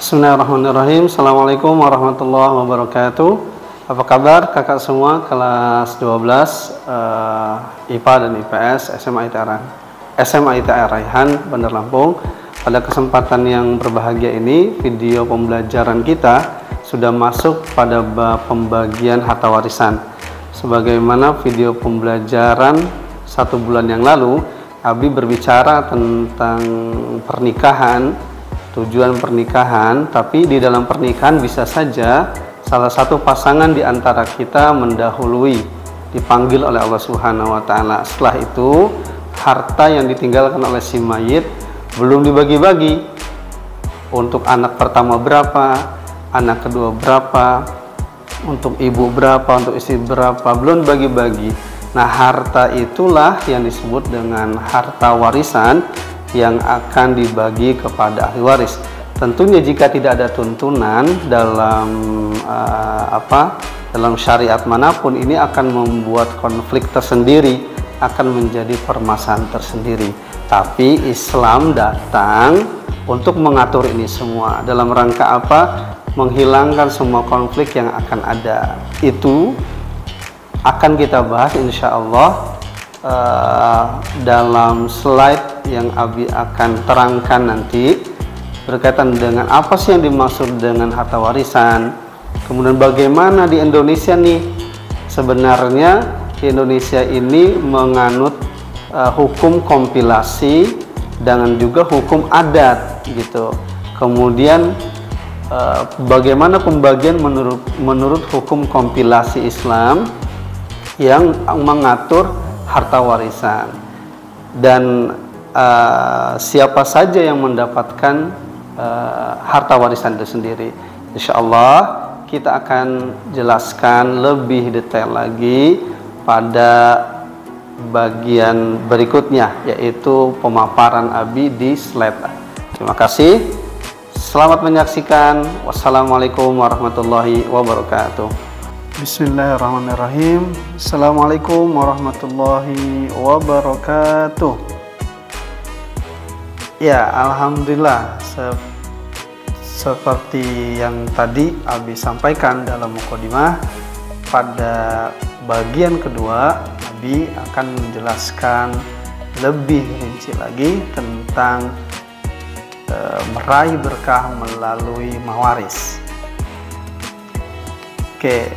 Bismillahirrahmanirrahim. Assalamualaikum warahmatullahi wabarakatuh. Apa kabar kakak semua kelas 12 IPA dan IPS SMA ITR Raihan, Bandar Lampung. Pada kesempatan yang berbahagia ini, video pembelajaran kita sudah masuk pada bab pembagian harta warisan. Sebagaimana video pembelajaran 1 bulan yang lalu, Abi berbicara tentang pernikahan, tujuan pernikahan, tapi di dalam pernikahan bisa saja salah satu pasangan di antara kita mendahului, dipanggil oleh Allah Subhanahu wa taala. Setelah itu, harta yang ditinggalkan oleh si mayit belum dibagi-bagi. Untuk anak pertama berapa, anak kedua berapa, untuk ibu berapa, untuk istri berapa, belum bagi-bagi. Nah, harta itulah yang disebut dengan harta warisan yang akan dibagi kepada ahli waris. Tentunya jika tidak ada tuntunan dalam dalam syariat manapun, ini akan membuat konflik tersendiri, akan menjadi permasalahan tersendiri. Tapi Islam datang untuk mengatur ini semua dalam rangka apa? Menghilangkan semua konflik yang akan ada. Itu akan kita bahas insya Allah dalam slide yang Abi akan terangkan nanti, berkaitan dengan apa sih yang dimaksud dengan harta warisan. Kemudian bagaimana di Indonesia nih, sebenarnya di Indonesia ini menganut hukum kompilasi dengan juga hukum adat gitu. Kemudian bagaimana pembagian menurut hukum kompilasi Islam yang mengatur harta warisan, dan siapa saja yang mendapatkan harta warisan itu sendiri. Insya Allah kita akan jelaskan lebih detail lagi pada bagian berikutnya, yaitu pemaparan Abi di slide. Terima kasih. Selamat menyaksikan. Wassalamualaikum warahmatullahi wabarakatuh. Bismillahirrahmanirrahim. Assalamualaikum warahmatullahi wabarakatuh. Ya, alhamdulillah, seperti yang tadi Abi sampaikan dalam mukadimah, pada bagian kedua Abi akan menjelaskan lebih rinci lagi tentang meraih berkah melalui mawaris. Oke,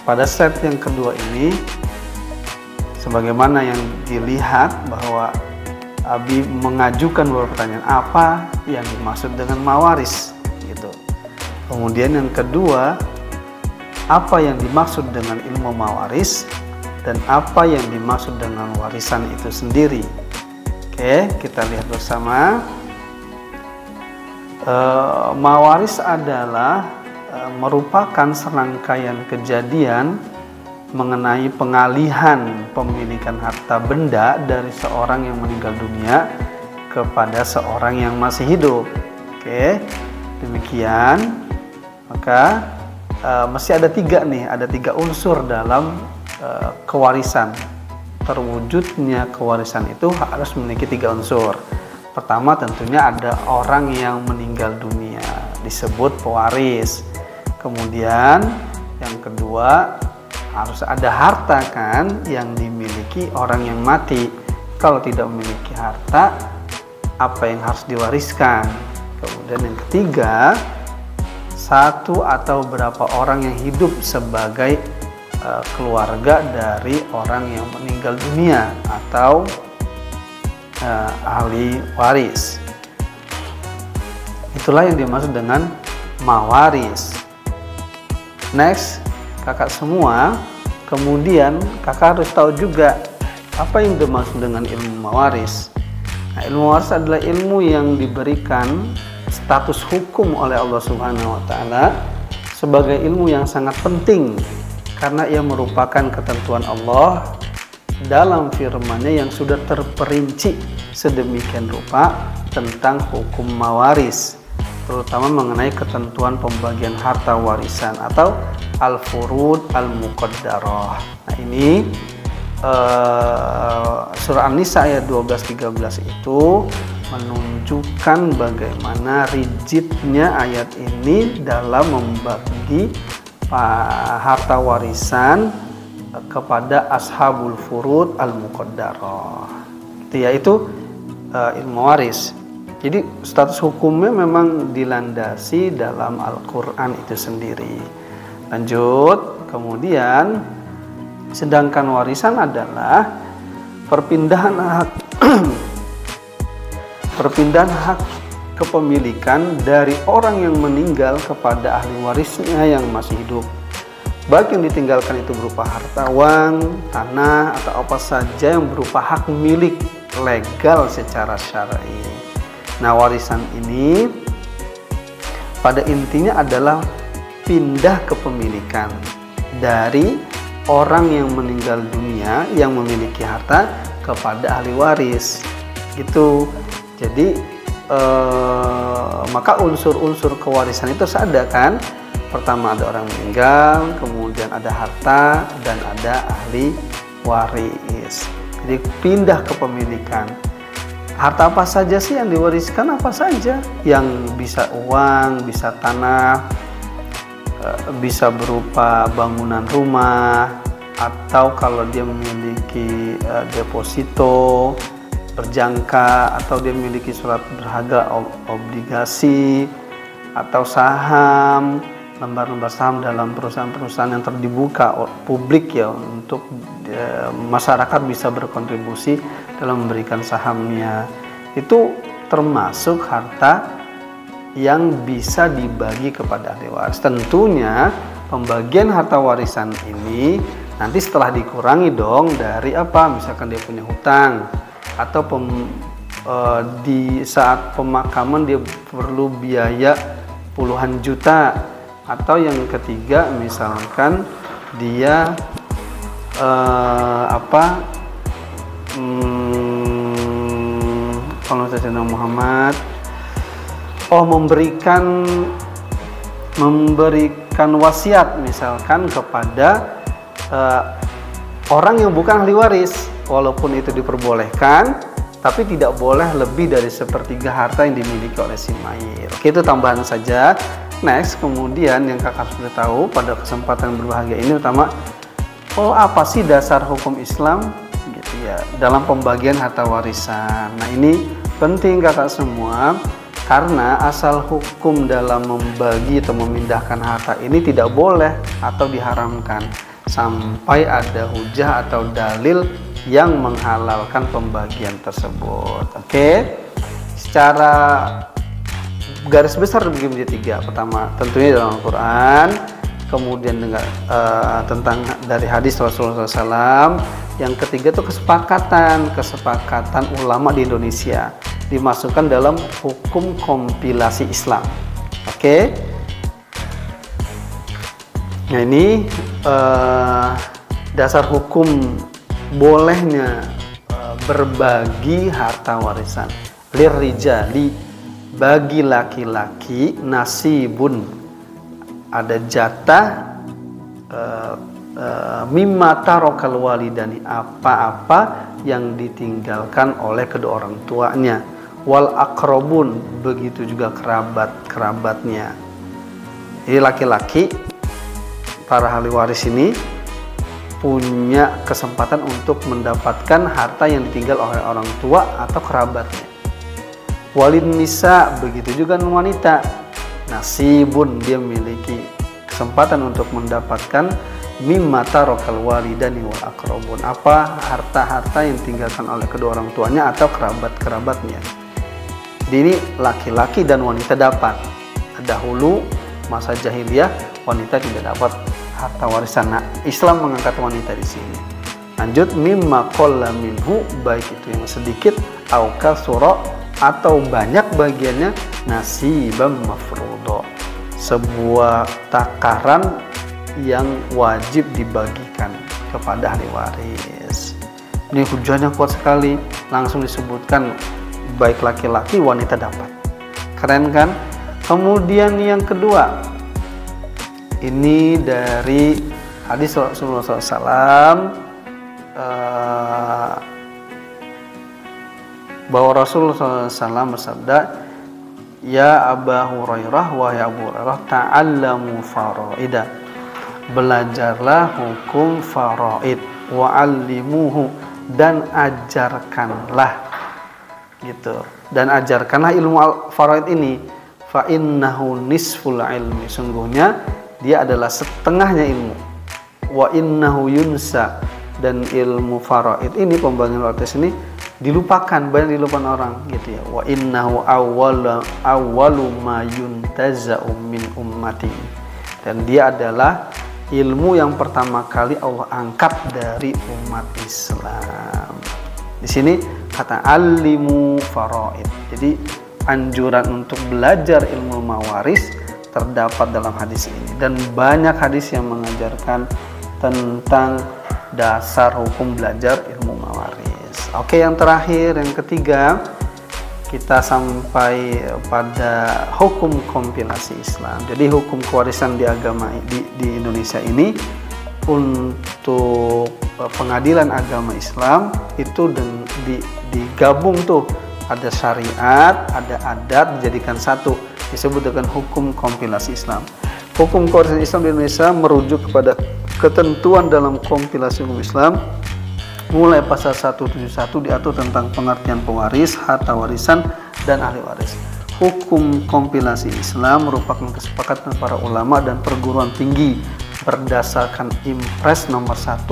pada slide yang kedua ini, sebagaimana yang dilihat bahwa Abi mengajukan beberapa pertanyaan, apa yang dimaksud dengan mawaris gitu. Kemudian yang kedua, apa yang dimaksud dengan ilmu mawaris, dan apa yang dimaksud dengan warisan itu sendiri. Oke, kita lihat bersama. Mawaris adalah merupakan serangkaian kejadian mengenai pengalihan pemilikan harta benda dari seorang yang meninggal dunia kepada seorang yang masih hidup. Oke, demikian. Maka mesti ada tiga unsur dalam kewarisan. Terwujudnya kewarisan itu harus memiliki 3 unsur. Pertama, tentunya ada orang yang meninggal dunia, disebut pewaris. Kemudian yang kedua, harus ada harta kan yang dimiliki orang yang mati. Kalau tidak memiliki harta, apa yang harus diwariskan? Kemudian yang ketiga, satu atau berapa orang yang hidup sebagai keluarga dari orang yang meninggal dunia atau ahli waris. Itulah yang dimaksud dengan mawaris. Next, kakak semua, kemudian kakak harus tahu juga apa yang dimaksud dengan ilmu mawaris. Nah, ilmu mawaris adalah ilmu yang diberikan status hukum oleh Allah Subhanahu wa taala sebagai ilmu yang sangat penting, karena ia merupakan ketentuan Allah dalam firman-Nya yang sudah terperinci sedemikian rupa tentang hukum mawaris, terutama mengenai ketentuan pembagian harta warisan atau al-furud al-muqaddarah. Nah, ini surah An-Nisa ayat 12-13 itu menunjukkan bagaimana rigidnya ayat ini dalam membagi harta warisan kepada ashabul furud al-muqaddarah, yaitu ilmu waris. Jadi status hukumnya memang dilandasi dalam Al-Quran itu sendiri. Lanjut, kemudian sedangkan warisan adalah perpindahan hak kepemilikan dari orang yang meninggal kepada ahli warisnya yang masih hidup. Baik yang ditinggalkan itu berupa harta, uang, tanah, atau apa saja yang berupa hak milik legal secara syar'i. Nah, warisan ini pada intinya adalah pindah kepemilikan dari orang yang meninggal dunia yang memiliki harta kepada ahli waris. Gitu. Jadi maka unsur-unsur kewarisan itu ada kan? Pertama ada orang meninggal, kemudian ada harta, dan ada ahli waris. Jadi pindah kepemilikan. Harta apa saja sih yang diwariskan? Apa saja yang bisa uang, bisa tanah, bisa berupa bangunan rumah, atau kalau dia memiliki deposito berjangka, atau dia memiliki surat berharga obligasi, atau saham, lembar-lembar saham dalam perusahaan-perusahaan yang terdibuka publik ya, untuk masyarakat bisa berkontribusi dalam memberikan sahamnya. Itu termasuk harta yang bisa dibagi kepada ahli waris. Tentunya pembagian harta warisan ini nanti setelah dikurangi dong dari apa, misalkan dia punya hutang, atau di saat pemakaman dia perlu biaya puluhan juta, atau yang ketiga misalkan dia kalau Sayyidina Muhammad memberikan wasiat misalkan kepada orang yang bukan ahli waris, walaupun itu diperbolehkan, tapi tidak boleh lebih dari sepertiga harta yang dimiliki oleh si mayit. Oke, itu tambahan saja. Next, kemudian yang kakak sudah tahu pada kesempatan berbahagia ini, pertama, apa sih dasar hukum Islam gitu ya dalam pembagian harta warisan. Nah, ini penting kakak semua, karena asal hukum dalam membagi atau memindahkan harta ini tidak boleh atau diharamkan sampai ada hujah atau dalil yang menghalalkan pembagian tersebut. Oke, secara garis besar begini tiga. Pertama, tentunya dalam Al-Quran, kemudian dengan tentang dari hadis Rasulullah SAW. Yang ketiga itu kesepakatan ulama di Indonesia dimasukkan dalam hukum kompilasi Islam. Oke. Nah, ini dasar hukum bolehnya berbagi harta warisan. Lirrijali, bagi laki-laki, nasibun, ada jatah mimma tarokal walidani, apa-apa yang ditinggalkan oleh kedua orang tuanya. Wal akrobun, begitu juga kerabat-kerabatnya. Jadi laki-laki, para ahli waris ini punya kesempatan untuk mendapatkan harta yang ditinggal oleh orang tua atau kerabatnya. Walin nisa, begitu juga wanita, nasibun, dia memiliki kesempatan untuk mendapatkan mimma tarokal walidani wal akrobun, apa harta-harta yang ditinggalkan oleh kedua orang tuanya atau kerabat-kerabatnya. Ini laki-laki dan wanita dapat. Dahulu masa jahiliyah wanita tidak dapat harta warisan. Nah, Islam mengangkat wanita di sini. Lanjut, mimma qalla minhu, baik itu yang sedikit au kasura, atau banyak bagiannya, nasibam mafruḍa, sebuah takaran yang wajib dibagikan kepada ahli waris. Ini hujahnya kuat sekali, langsung disebutkan baik laki-laki wanita dapat. Keren kan? Kemudian yang kedua, ini dari hadis Rasulullah SAW, bahwa Rasulullah SAW bersabda, ya Aba Hurairah, wahai Abu Hurairah, ta'allamu faraida, belajarlah hukum faraid, wa'allimuhu, dan ajarkanlah, gitu, dan ajarkanlah ilmu faraid ini, fa innahu nisful ilmi, sungguhnya dia adalah setengahnya ilmu, wa innahu yunsa, dan ilmu faraid ini, pembagian waktu ini dilupakan, banyak dilupakan orang, gitu ya. Wa innahu awwalu ma yuntaza'u min ummati, dan dia adalah ilmu yang pertama kali Allah angkat dari umat Islam. Di sini kata alimu faraid. Jadi anjuran untuk belajar ilmu mawaris terdapat dalam hadis ini, dan banyak hadis yang mengajarkan tentang dasar hukum belajar ilmu mawaris. Oke, yang terakhir, yang ketiga, kita sampai pada hukum kompilasi Islam. Jadi hukum kewarisan di agama di Indonesia ini, untuk pengadilan agama Islam itu digabung tuh, ada syariat, ada adat, dijadikan satu, disebut dengan hukum kompilasi Islam. Hukum kewarisan Islam di Indonesia merujuk kepada ketentuan dalam kompilasi hukum Islam. Mulai pasal 171 diatur tentang pengertian pewaris, harta warisan, dan ahli waris. Hukum kompilasi Islam merupakan kesepakatan para ulama dan perguruan tinggi berdasarkan Impres nomor 1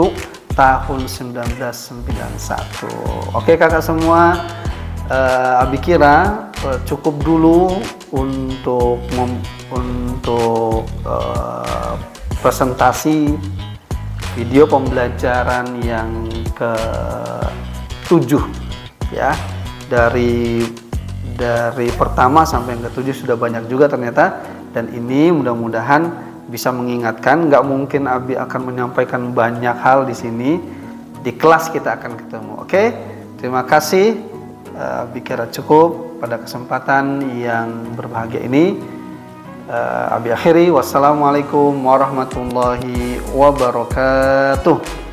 tahun 1991. Oke kakak semua, Abi kira cukup dulu untuk presentasi video pembelajaran yang ke-7 ya. Dari pertama sampai yang ke-7 sudah banyak juga ternyata, dan ini mudah-mudahan bisa mengingatkan. Nggak mungkin Abi akan menyampaikan banyak hal di sini, di kelas kita akan ketemu. Oke, terima kasih. Abi kira cukup pada kesempatan yang berbahagia ini. Abi akhiri, wassalamualaikum warahmatullahi wabarakatuh.